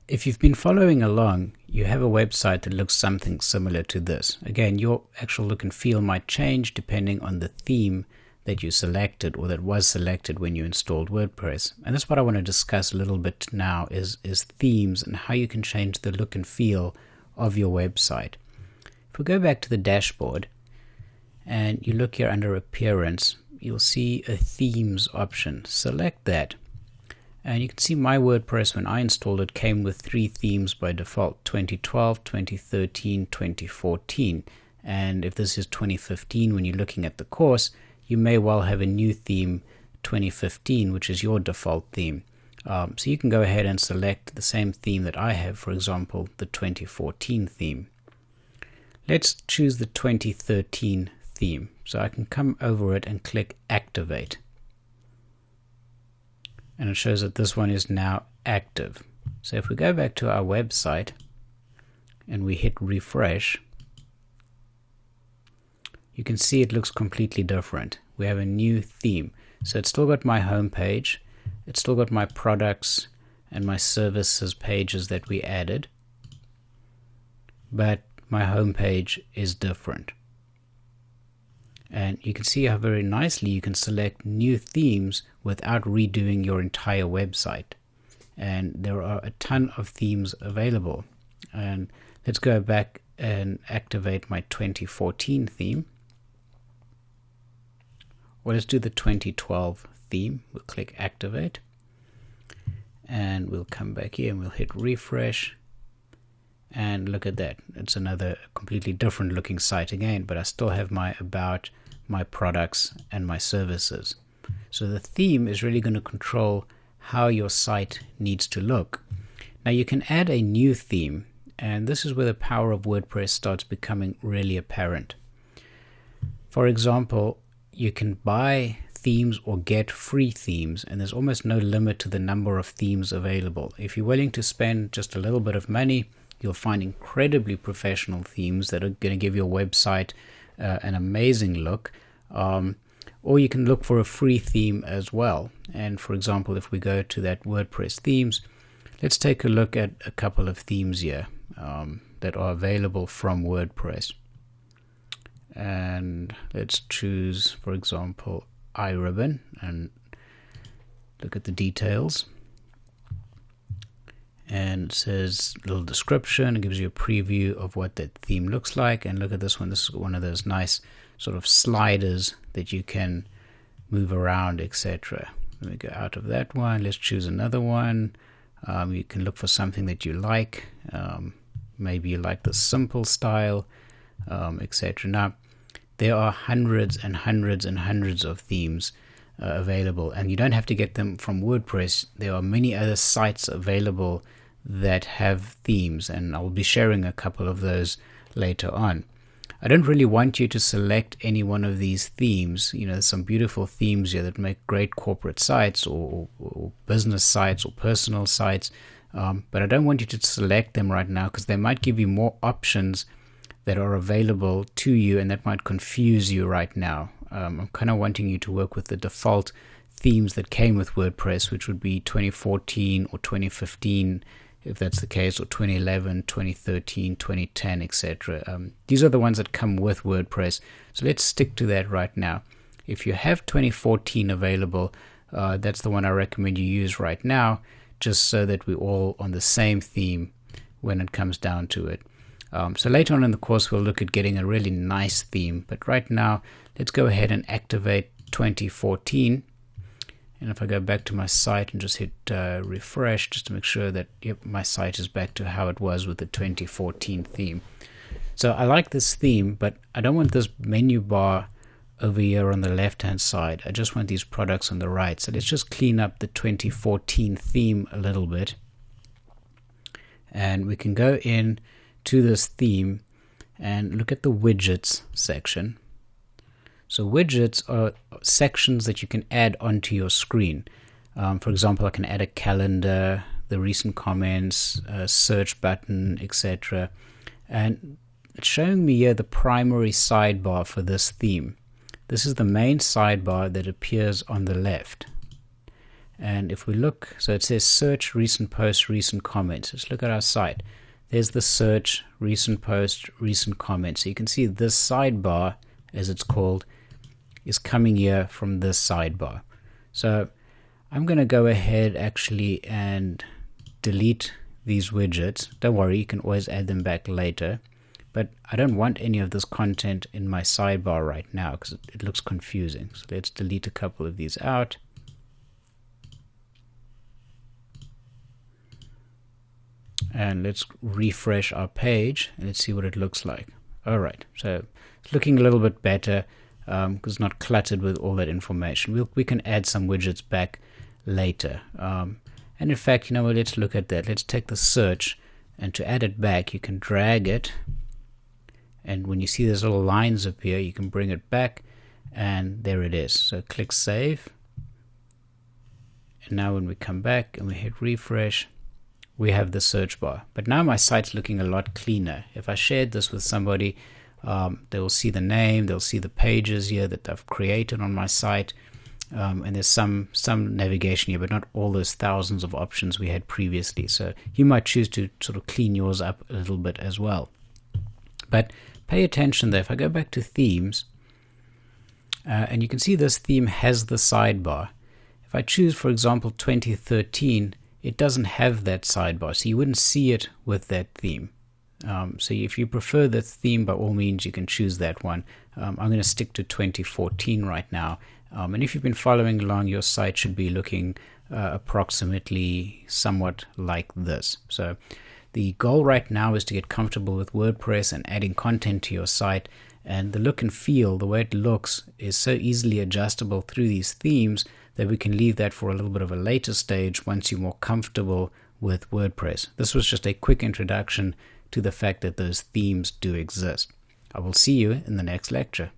If you've been following along, you have a website that looks something similar to this. Again, your actual look and feel might change depending on the theme that you selected or that was selected when you installed WordPress. And that's what I want to discuss a little bit now is themes and how you can change the look and feel of your website. If we go back to the dashboard and you look here under Appearance, you'll see a Themes option. Select that. And you can see my WordPress, when I installed it, came with 3 themes by default: 2012, 2013, 2014. And if this is 2015, when you're looking at the course, you may well have a new theme, 2015, which is your default theme. So you can go ahead and select the same theme that I have, for example, the 2014 theme. Let's choose the 2013 theme. So I can come over it and click Activate. And it shows that this one is now active. So if we go back to our website and we hit refresh, you can see it looks completely different. We have a new theme. So it's still got my home page, it's still got my products and my services pages that we added, but my home page is different. And you can see how very nicely you can select new themes without redoing your entire website. And there are a ton of themes available. And let's go back and activate my 2014 theme. Or let's do the 2012 theme. We'll click Activate. And we'll come back here and we'll hit refresh. And look at that. It's another completely different looking site again, but I still have my About, my products, and my services. So the theme is really going to control how your site needs to look. Now you can add a new theme, and this is where the power of WordPress starts becoming really apparent. For example, you can buy themes or get free themes, and there's almost no limit to the number of themes available. If you're willing to spend just a little bit of money, you'll find incredibly professional themes that are going to give your website an amazing look. Or you can look for a free theme as well. And for example, if we go to that WordPress themes, let's take a look at a couple of themes here that are available from WordPress. And let's choose, for example, iRibbon and look at the details. And it says a little description. It gives you a preview of what that theme looks like. And look at this one. This is one of those nice sort of sliders that you can move around, etc. Let me go out of that one. Let's choose another one. You can look for something that you like. Maybe you like the simple style, etc. Now, there are hundreds and hundreds and hundreds of themes available, and you don't have to get them from WordPress. There are many other sites available that have themes, and I'll be sharing a couple of those later on. I don't really want you to select any one of these themes. You know, there's some beautiful themes here that make great corporate sites or business sites or personal sites, but I don't want you to select them right now because they might give you more options that are available to you, and that might confuse you right now. I'm kind of wanting you to work with the default themes that came with WordPress, which would be 2014 or 2015, if that's the case, or 2011, 2013, 2010, etc. These are the ones that come with WordPress. So let's stick to that right now. If you have 2014 available, that's the one I recommend you use right now, just so that we're all on the same theme when it comes down to it. So later on in the course, we'll look at getting a really nice theme. But right now, let's go ahead and activate 2014. And if I go back to my site and just hit refresh, just to make sure that my site is back to how it was with the 2014 theme. So I like this theme, but I don't want this menu bar over here on the left-hand side. I just want these products on the right. So let's just clean up the 2014 theme a little bit. And we can go in to this theme and look at the widgets section. So widgets are sections that you can add onto your screen. For example, I can add a calendar, the recent comments, a search button, etc. And it's showing me here the primary sidebar for this theme. This is the main sidebar that appears on the left. And if we look, so it says search, recent posts, recent comments. Let's look at our site. There's the search, recent posts, recent comments. So you can see this sidebar, as it's called, is coming here from this sidebar. So I'm going to go ahead actually and delete these widgets. Don't worry, you can always add them back later. But I don't want any of this content in my sidebar right now because it looks confusing. So let's delete a couple of these out. And let's refresh our page and let's see what it looks like. Alright, so it's looking a little bit better because it's not cluttered with all that information. We can add some widgets back later. And in fact, you know what, let's look at that. Let's take the search, and to add it back, you can drag it. And when you see those little lines appear, you can bring it back, and there it is. So click Save. And now when we come back and we hit refresh, we have the search bar. But now my site's looking a lot cleaner. If I shared this with somebody, they will see the name, they'll see the pages here that I've created on my site, and there's some navigation here, but not all those thousands of options we had previously. So you might choose to sort of clean yours up a little bit as well. But pay attention there. If I go back to themes, and you can see this theme has the sidebar. If I choose, for example, 2013, it doesn't have that sidebar, so you wouldn't see it with that theme. So if you prefer that theme, by all means, you can choose that one. I'm going to stick to 2014 right now. And if you've been following along, your site should be looking approximately somewhat like this. So the goal right now is to get comfortable with WordPress and adding content to your site. And the look and feel, the way it looks, is so easily adjustable through these themes that we can leave that for a little bit of a later stage once you're more comfortable with WordPress. This was just a quick introduction to the fact that those themes do exist. I will see you in the next lecture.